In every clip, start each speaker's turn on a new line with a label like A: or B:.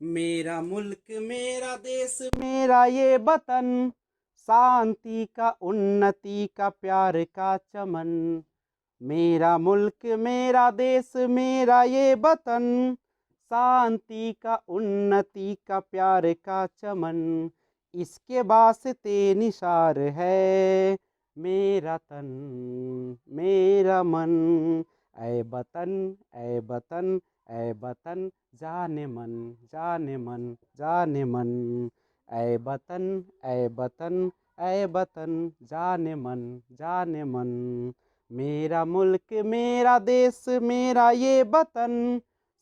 A: मेरा मुल्क मेरा देश मेरा ये वतन, शांति का उन्नति का प्यार का चमन। मेरा मुल्क मेरा देश मेरा ये वतन, शांति का उन्नति का प्यार का चमन। इसके वास्ते निसार है मेरा तन मेरा मन। ऐ वतन ऐ वतन ऐ वतन, जाने मन जाने मन जाने मन। ऐ वतन ऐ वतन ऐ वतन, जाने मन जाने मन। मेरा मुल्क मेरा देश मेरा ये वतन,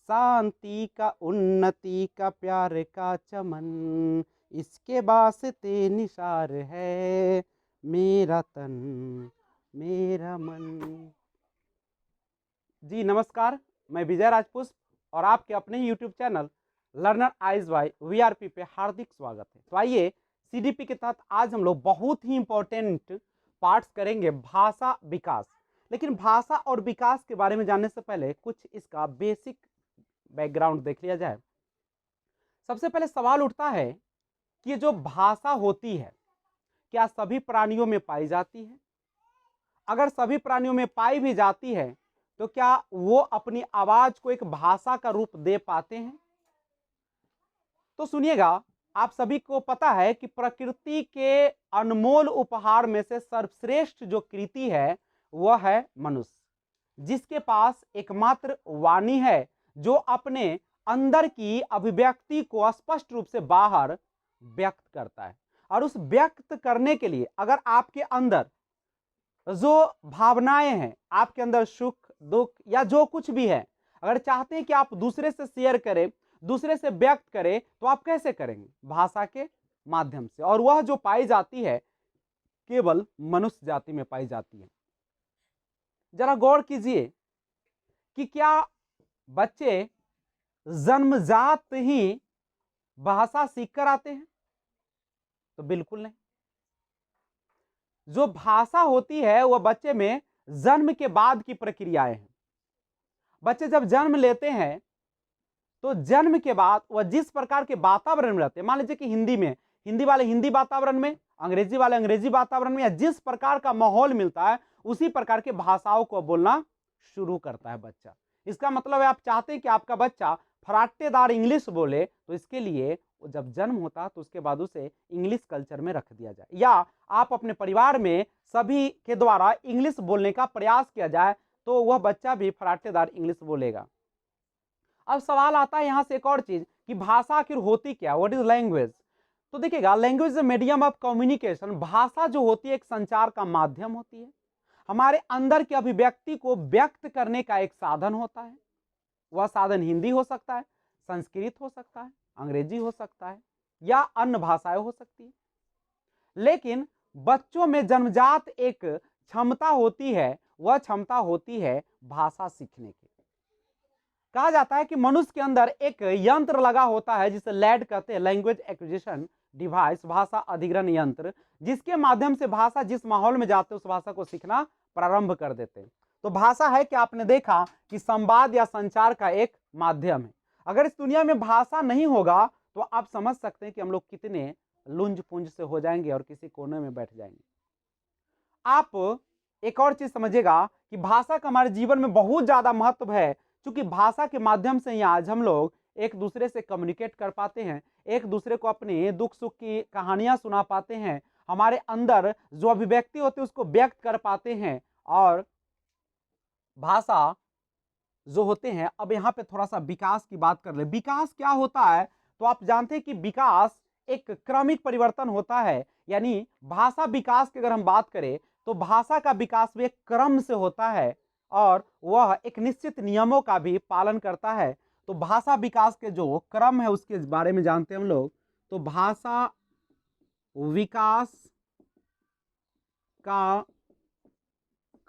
A: शांति का उन्नति का प्यार का चमन। इसके वास्ते निसार है मेरा तन मेरा मन। जी नमस्कार, मैं विजय राजपुष्प और आपके अपने YouTube channel learner eyes by VRP पे हार्दिक स्वागत है। तो आइए CDP के तहत आज हम लोग बहुत ही इंपॉर्टेंट पार्ट्स करेंगे, भाषा विकास। लेकिन भाषा और विकास के बारे में जानने से पहले कुछ इसका बेसिक बैकग्राउंड देख लिया जाए। सबसे पहले सवाल उठता है कि ये जो भाषा होती है क्या सभी प्राणियों में पाई जाती है? अगर सभी प्राणियों में पाई भी जाती है तो क्या वो अपनी आवाज को एक भाषा का रूप दे पाते हैं? तो सुनिएगा, आप सभी को पता है कि प्रकृति के अनमोल उपहार में से सर्वश्रेष्ठ जो कृति है वह है मनुष्य, जिसके पास एकमात्र वाणी है, जो अपने अंदर की अभिव्यक्ति को स्पष्ट रूप से बाहर व्यक्त करता है। और उस व्यक्त करने के लिए अगर आपके अंदर जो भावनाएं हैं, आपके अंदर सुख दुख या जो कुछ भी है, अगर चाहते हैं कि आप दूसरे से शेयर करें, दूसरे से व्यक्त करें, तो आप कैसे करेंगे? भाषा के माध्यम से। और वह जो पाई जाती है केवल मनुष्य जाति में पाई जाती है। जरा गौर कीजिए कि क्या बच्चे जन्मजात ही भाषा सीखकर आते हैं? तो बिल्कुल नहीं। जो भाषा होती है वह बच्चे में जन्म के बाद की प्रक्रियाएं हैं। बच्चे जब जन्म लेते हैं तो जन्म के बाद वह जिस प्रकार के वातावरण में रहते हैं, मान लीजिए कि हिंदी में, हिंदी वाले हिंदी वातावरण में, अंग्रेजी वाले अंग्रेजी वातावरण में, या जिस प्रकार का माहौल मिलता है उसी प्रकार के भाषाओं को बोलना शुरू करता है बच्चा। इसका मतलब है आप चाहते हैं कि आपका बच्चा फराटेदार इंग्लिश बोले, तो इसके लिए जब जन्म होता है तो उसके बाद उसे इंग्लिश कल्चर में रख दिया जाए, या आप अपने परिवार में सभी के द्वारा इंग्लिश बोलने का प्रयास किया जाए तो वह बच्चा भी फराटेदार इंग्लिश बोलेगा। अब सवाल आता है यहां से एक और चीज कि भाषा आखिर होती क्या, व्हाट इज लैंग्वेज? तो देखिएगा, language is medium of communication. भाषा जो होती है एक संचार का माध्यम होती है, हमारे अंदर की अभिव्यक्ति को व्यक्त करने का एक साधन होता है। वह साधन हिंदी हो सकता है, संस्कृत हो सकता है, अंग्रेजी हो सकता है, या अन्य भाषाएं हो सकती है। लेकिन बच्चों में जन्मजात एक क्षमता होती है, वह क्षमता होती है भाषा सीखने की। कहा जाता है कि मनुष्य के अंदर एक यंत्र लगा होता है जिसे लैड कहते हैं, लैंग्वेज एक्विजिशन डिवाइस, भाषा अधिग्रहण यंत्र, जिसके माध्यम से भाषा जिस माहौल में जाते हैं उस भाषा को सीखना प्रारंभ कर देते हैं। तो भाषा है कि आपने देखा कि संवाद या संचार का एक माध्यम है। अगर इस दुनिया में भाषा नहीं होगा तो आप समझ सकते हैं कि हम लोग कितने लुंज पुंज से हो जाएंगे और किसी कोने में बैठ जाएंगे। आप एक और चीज समझिएगा कि भाषा का हमारे जीवन में बहुत ज्यादा महत्व है, क्योंकि भाषा के माध्यम से ही आज हम लोग एक दूसरे से कम्युनिकेट कर पाते हैं, एक दूसरे को अपने दुख सुख की कहानियां सुना पाते हैं, हमारे अंदर जो अभिव्यक्ति होती है उसको व्यक्त कर पाते हैं। और भाषा जो होते हैं, अब यहाँ पे थोड़ा सा विकास की बात कर ले। विकास क्या होता है? तो आप जानते हैं कि विकास एक क्रमिक परिवर्तन होता है, यानी भाषा विकास की अगर हम बात करें तो भाषा का विकास भी एक क्रम से होता है और वह एक निश्चित नियमों का भी पालन करता है। तो भाषा विकास के जो क्रम है उसके बारे में जानते हैं हम लोग। तो भाषा विकास का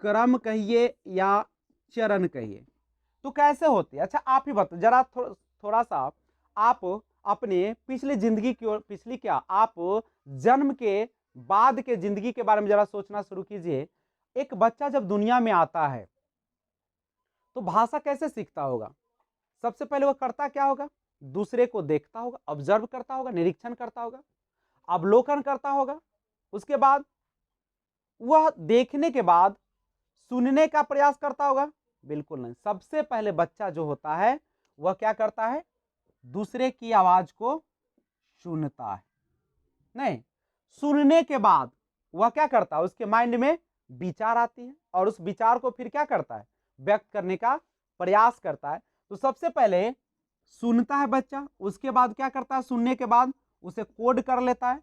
A: क्रम कहिए या चरण कहिए, तो कैसे होती है? अच्छा आप ही बताओ जरा, थोड़ा सा आप अपने पिछली जिंदगी की ओर, पिछली क्या, आप जन्म के बाद के जिंदगी के बारे में जरा सोचना शुरू कीजिए। एक बच्चा जब दुनिया में आता है तो भाषा कैसे सीखता होगा? सबसे पहले वह करता क्या होगा? दूसरे को देखता होगा, ऑब्जर्व करता होगा, निरीक्षण करता होगा, अवलोकन करता होगा। उसके बाद वह देखने के बाद सुनने का प्रयास करता होगा? बिल्कुल नहीं। सबसे पहले बच्चा जो होता है वह क्या करता है? दूसरे की आवाज को सुनता है। नहीं, सुनने के बाद वह क्या करता है? उसके माइंड में विचार आती है और उस विचार को फिर क्या करता है? व्यक्त करने का प्रयास करता है। तो सबसे पहले सुनता है बच्चा, उसके बाद क्या करता है? सुनने के बाद उसे कोड कर लेता है।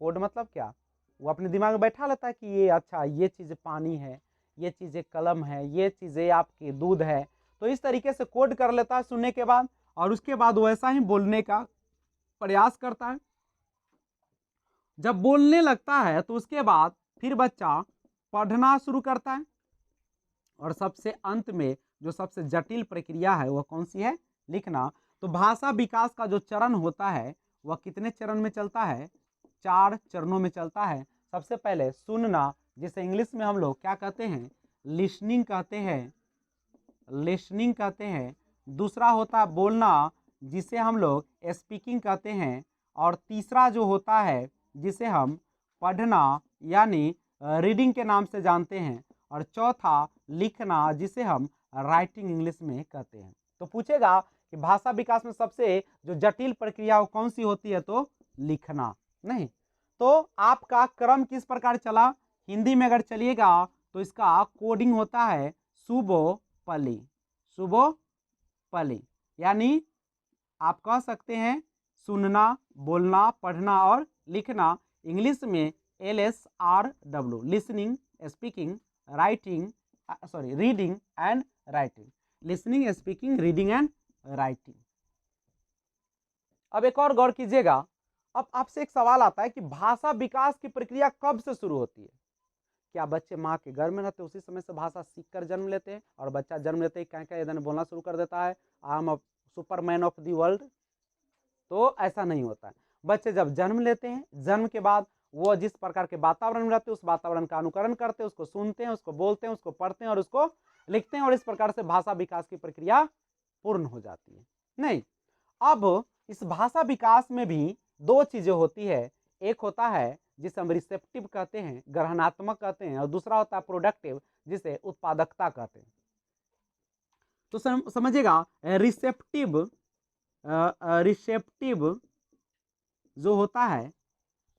A: कोड मतलब क्या? वो अपने दिमाग में बैठा लेता है कि ये अच्छा, ये चीज़ पानी है, ये चीज़ें कलम है, ये चीज़ें आपकी दूध है। तो इस तरीके से कोड कर लेता है सुनने के बाद, और उसके बाद वो ऐसा ही बोलने का प्रयास करता है। जब बोलने लगता है तो उसके बाद फिर बच्चा पढ़ना शुरू करता है, और सबसे अंत में जो सबसे जटिल प्रक्रिया है वह कौन सी है? लिखना। तो भाषा विकास का जो चरण होता है वह कितने चरण में चलता है? 4 चरणों में चलता है। सबसे पहले सुनना, जिसे इंग्लिश में हम लोग क्या कहते हैं? लिसनिंग कहते हैं, लिसनिंग कहते हैं। दूसरा होता है बोलना, जिसे हम लोग स्पीकिंग कहते हैं। और तीसरा जो होता है जिसे हम पढ़ना यानी रीडिंग के नाम से जानते हैं। और चौथा लिखना, जिसे हम राइटिंग इंग्लिश में कहते हैं। तो पूछेगा कि भाषा विकास में सबसे जो जटिल प्रक्रिया कौन सी होती है? तो लिखना। नहीं, तो आपका क्रम किस प्रकार चला? हिंदी में अगर चलिएगा तो इसका कोडिंग होता है शुभोपली, शुभोपली। यानी आप कह सकते हैं सुनना, बोलना, पढ़ना और लिखना। इंग्लिश में LSRW, listening, speaking, writing, sorry reading and writing. Listening, speaking, reading and writing. अब एक और गौर कीजिएगा। अब आपसे एक सवाल आता है कि भाषा विकास की प्रक्रिया कब से शुरू होती है? क्या बच्चे माँ के गर्भ में रहते उसी समय से भाषा सीखकर जन्म लेते हैं और बच्चा जन्म लेते ही क्या क्या बोलना शुरू कर देता है, I am Superman of the world? तो ऐसा नहीं होता है। बच्चे जब जन्म लेते हैं, जन्म के बाद वो जिस प्रकार के वातावरण में रहते हैं उस वातावरण का अनुकरण करते हैं, उसको सुनते हैं, उसको बोलते हैं, उसको पढ़ते हैं और उसको लिखते हैं, और इस प्रकार से भाषा विकास की प्रक्रिया पूर्ण हो जाती है। नहीं, अब इस भाषा विकास में भी दो चीजें होती है। एक होता है जिसे हम रिसेप्टिव कहते हैं, ग्रहणात्मक कहते हैं, और दूसरा होता है प्रोडक्टिव, जिसे उत्पादकता कहते हैं। तो समझिएगा, रिसेप्टिव रिसेप्टिव जो होता है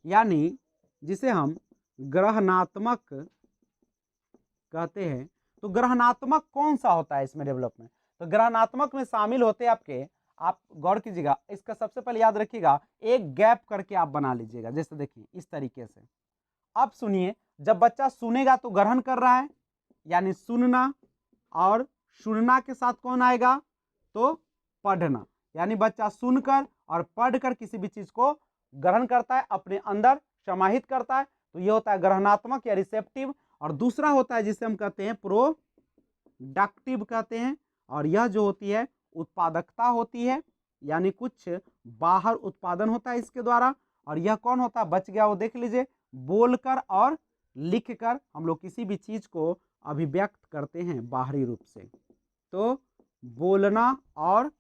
A: यानी जिसे हम ग्रहणात्मक कहते हैं। तो ग्रहणात्मक कौन सा होता है इसमें डेवलपमेंट? तो ग्रहणात्मक में शामिल होते हैं आपके, आप गौर कीजिएगा, इसका सबसे पहले याद रखिएगा, एक गैप करके आप बना लीजिएगा। जैसे देखिए इस तरीके से। अब सुनिए, जब बच्चा सुनेगा तो ग्रहण कर रहा है यानी सुनना, और सुनना के साथ कौन आएगा? तो पढ़ना, यानी बच्चा सुनकर और पढ़कर किसी भी चीज को ग्रहण करता है, अपने अंदर समाहित करता है। तो यह होता है ग्रहणात्मक या रिसेप्टिव। और दूसरा होता है जिसे हम कहते हैं प्रोडक्टिव कहते हैं, और यह जो होती है उत्पादकता होती है, यानी कुछ बाहर उत्पादन होता है इसके द्वारा। और यह कौन होता है? बच गया वो देख लीजिए, बोलकर और लिखकर हम लोग किसी भी चीज को अभिव्यक्त करते हैं बाहरी रूप से। तो बोलना और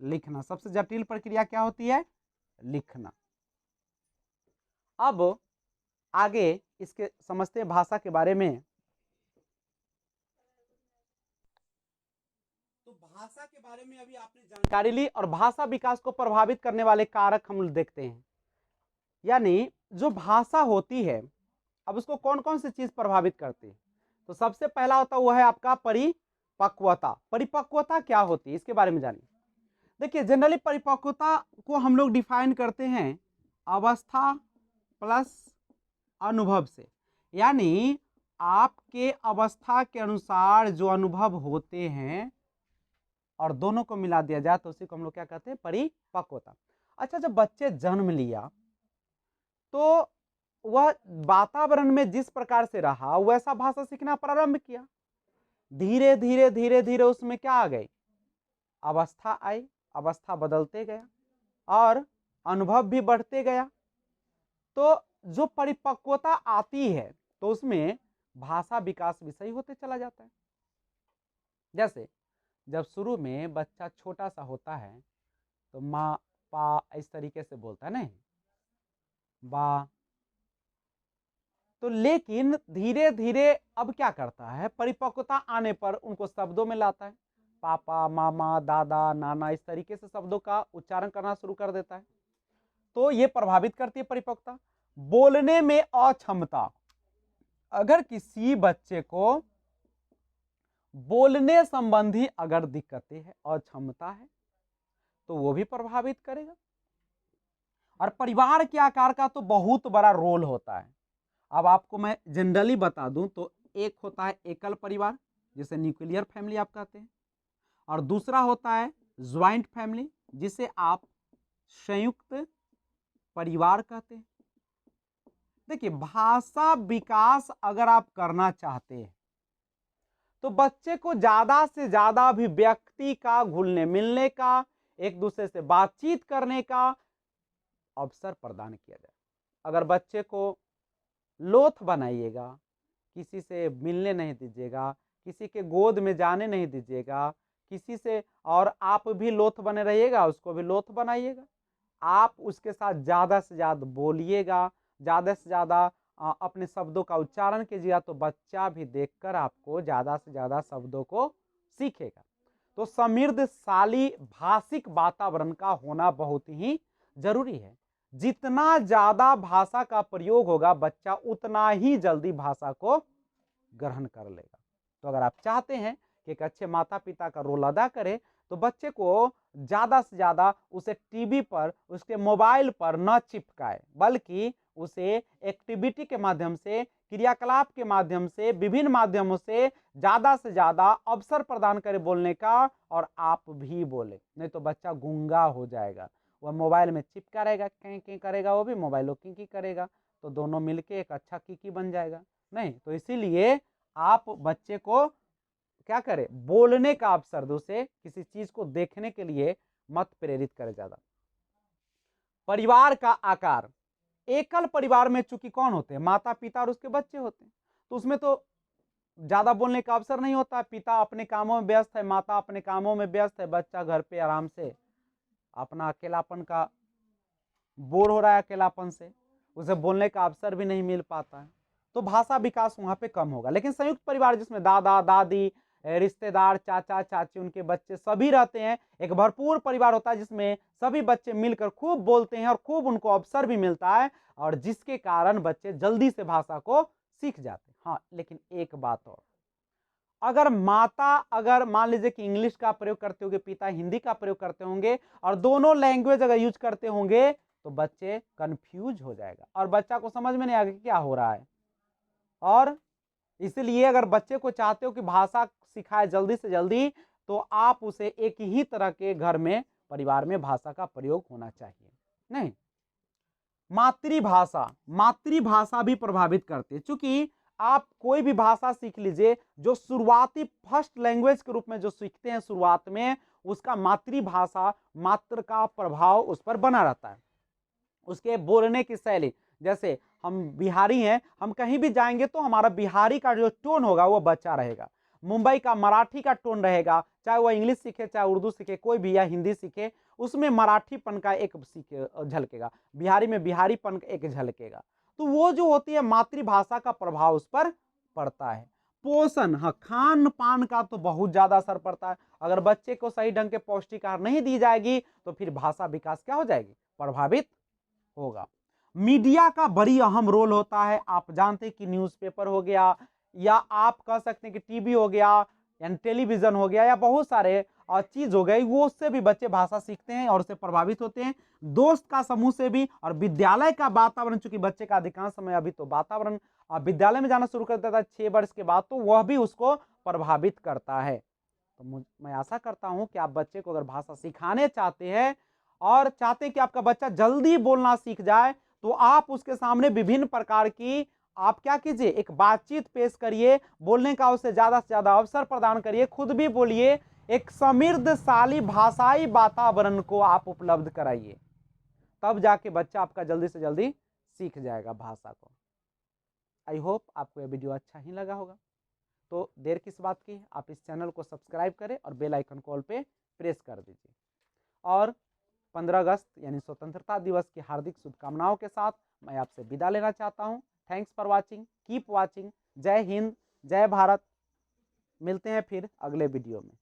A: लिखना, सबसे जटिल प्रक्रिया क्या होती है? लिखना। अब आगे इसके समझते हैं भाषा के बारे में। तो भाषा के बारे में अभी आपने जानकारी ली, और भाषा विकास को प्रभावित करने वाले कारक हम लोग देखते हैं। यानी जो भाषा होती है, अब उसको कौन कौन सी चीज प्रभावित करती है? तो सबसे पहला होता हुआ है आपका परिपक्वता। परिपक्वता क्या होती है इसके बारे में जानिए। देखिए, जनरली परिपक्वता को हम लोग डिफाइन करते हैं अवस्था प्लस अनुभव से। यानी आपके अवस्था के अनुसार जो अनुभव होते हैं और दोनों को मिला दिया जाए तो उसी को हम लोग क्या कहते हैं? परिपक्वता। अच्छा, जब बच्चे जन्म लिया तो वह वातावरण में जिस प्रकार से रहा वैसा भाषा सीखना प्रारंभ किया। धीरे धीरे धीरे धीरे उसमें क्या आ गई? अवस्था आई, अवस्था बदलते गया और अनुभव भी बढ़ते गया। तो जो परिपक्वता आती है तो उसमें भाषा विकास भी सही होते चला जाता है। जैसे जब शुरू में बच्चा छोटा सा होता है तो माँ पा इस तरीके से बोलता है नहीं, बा। तो लेकिन धीरे धीरे अब क्या करता है, परिपक्वता आने पर उनको शब्दों में लाता है, पापा, मामा, दादा, नाना, इस तरीके से शब्दों का उच्चारण करना शुरू कर देता है। तो ये प्रभावित करती है परिपक्वता। बोलने में अक्षमता, अगर किसी बच्चे को बोलने संबंधी अगर दिक्कतें है, अक्षमता है, तो वो भी प्रभावित करेगा। और परिवार के आकार का तो बहुत बड़ा रोल होता है। अब आपको मैं जनरली बता दूं तो एक होता है एकल परिवार, जिसे न्यूक्लियर फैमिली आप कहते हैं, और दूसरा होता है ज्वाइंट फैमिली, जिसे आप संयुक्त परिवार कहते हैं। देखिए, भाषा विकास अगर आप करना चाहते हैं तो बच्चे को ज्यादा से ज्यादा अभिव्यक्ति का, घुलने मिलने का, एक दूसरे से बातचीत करने का अवसर प्रदान किया जाए। अगर बच्चे को लोथ बनाइएगा, किसी से मिलने नहीं दीजिएगा, किसी के गोद में जाने नहीं दीजिएगा, किसी से, और आप भी लोथ बने रहिएगा, उसको भी लोथ बनाइएगा, आप उसके साथ ज्यादा से ज्यादा बोलिएगा, ज्यादा से ज्यादा अपने शब्दों का उच्चारण कीजिएगा, तो बच्चा भी देखकर आपको ज्यादा से ज्यादा शब्दों को सीखेगा। तो समृद्धशाली भाषिक वातावरण का होना बहुत ही जरूरी है। जितना ज्यादा भाषा का प्रयोग होगा, बच्चा उतना ही जल्दी भाषा को ग्रहण कर लेगा। तो अगर आप चाहते हैं कि एक अच्छे माता पिता का रोल अदा करे, तो बच्चे को ज्यादा से ज्यादा उसे टीवी पर, उसके मोबाइल पर न चिपकाए, बल्कि उसे एक्टिविटी के माध्यम से, क्रियाकलाप के माध्यम से, विभिन्न माध्यमों से ज्यादा अवसर प्रदान करे बोलने का, और आप भी बोले। नहीं तो बच्चा गूंगा हो जाएगा, वह मोबाइल में चिपका रहेगा, कहीं कहीं करेगा, वो भी मोबाइल की करेगा, तो दोनों मिलके एक अच्छा की बन जाएगा। नहीं तो इसीलिए आप बच्चे को क्या करें, बोलने का अवसर दो, उसे किसी चीज को देखने के लिए मत प्रेरित करें ज्यादा। परिवार का आकार, एकल परिवार में चूंकि कौन होते हैं, माता पिता और उसके बच्चे होते हैं, तो उसमें तो ज्यादा बोलने का अवसर नहीं होता। पिता अपने कामों में व्यस्त है, माता अपने कामों में व्यस्त है, बच्चा घर पे आराम से अपना अकेलापन का, बोर हो रहा है अकेलापन से, उसे बोलने का अवसर भी नहीं मिल पाता है, तो भाषा विकास वहां पे कम होगा। लेकिन संयुक्त परिवार जिसमें दादा दादी, रिश्तेदार, चाचा चाची, उनके बच्चे सभी रहते हैं, एक भरपूर परिवार होता है जिसमें सभी बच्चे मिलकर खूब बोलते हैं और खूब उनको अवसर भी मिलता है, और जिसके कारण बच्चे जल्दी से भाषा को सीख जाते हैं। हाँ, लेकिन एक बात और, अगर माता, अगर मान लीजिए कि इंग्लिश का प्रयोग करते होंगे, पिता हिंदी का प्रयोग करते होंगे, और दोनों लैंग्वेज अगर यूज करते होंगे, तो बच्चे कंफ्यूज हो जाएगा और बच्चा को समझ में नहीं आएगा कि क्या हो रहा है। और इसलिए अगर बच्चे को चाहते हो कि भाषा सिखाए जल्दी से जल्दी, तो आप उसे एक ही तरह के घर में, परिवार में भाषा का प्रयोग होना चाहिए। नहीं, मातृभाषा, मातृभाषा भी प्रभावित करती है। चूंकि आप कोई भी भाषा सीख लीजिए, जो शुरुआती फर्स्ट लैंग्वेज के रूप में जो सीखते हैं शुरुआत में, उसका मातृभाषा, मातृ का प्रभाव उस पर बना रहता है। उसके बोलने की शैली, जैसे हम बिहारी हैं, हम कहीं भी जाएंगे तो हमारा बिहारी का जो टोन होगा वो बचा रहेगा। मुंबई का मराठी का टोन रहेगा, चाहे वो इंग्लिश सीखे, चाहे उर्दू सीखे, कोई भी या हिंदी सीखे, उसमें मराठीपन का एक सीखे झलकेगा, बिहारी में बिहारीपन का एक झलकेगा। तो वो जो होती है मातृभाषा का प्रभाव उस पर पड़ता है। पोषण, हाँ, खान पान का तो बहुत ज्यादा असर पड़ता है। अगर बच्चे को सही ढंग के पौष्टिक आहार नहीं दी जाएगी, तो फिर भाषा विकास क्या हो जाएगी, प्रभावित होगा। मीडिया का बड़ी अहम रोल होता है। आप जानते हैं कि न्यूज़पेपर हो गया, या आप कह सकते हैं कि टीवी हो गया, यानी टेलीविजन हो गया, या बहुत सारे चीज हो गई, वो उससे भी बच्चे भाषा सीखते हैं और उससे प्रभावित होते हैं। दोस्त का समूह से भी, और विद्यालय का वातावरण, चूंकि बच्चे का अधिकांश समय अभी तो वातावरण, विद्यालय में जाना शुरू कर देता है 6 वर्ष के बाद, तो वह भी उसको प्रभावित करता है। तो मैं आशा करता हूं कि आप बच्चे को अगर भाषा सिखाने चाहते हैं और चाहते हैं कि आपका बच्चा जल्दी बोलना सीख जाए, तो आप उसके सामने विभिन्न प्रकार की, आप क्या कीजिए, एक बातचीत पेश करिए, बोलने का उसे ज्यादा से ज्यादा अवसर प्रदान करिए, खुद भी बोलिए, एक समृद्धशाली भाषाई वातावरण को आप उपलब्ध कराइए, तब जाके बच्चा आपका जल्दी से जल्दी सीख जाएगा भाषा को। आई होप आपको यह वीडियो अच्छा ही लगा होगा। तो देर किस बात की, आप इस चैनल को सब्सक्राइब करें और बेल आइकन कॉल पे प्रेस कर दीजिए। और 15 अगस्त यानी स्वतंत्रता दिवस की हार्दिक शुभकामनाओं के साथ मैं आपसे विदा लेना चाहता हूं। Thanks for watching, keep watching. जय हिंद, जय भारत। मिलते हैं फिर अगले वीडियो में।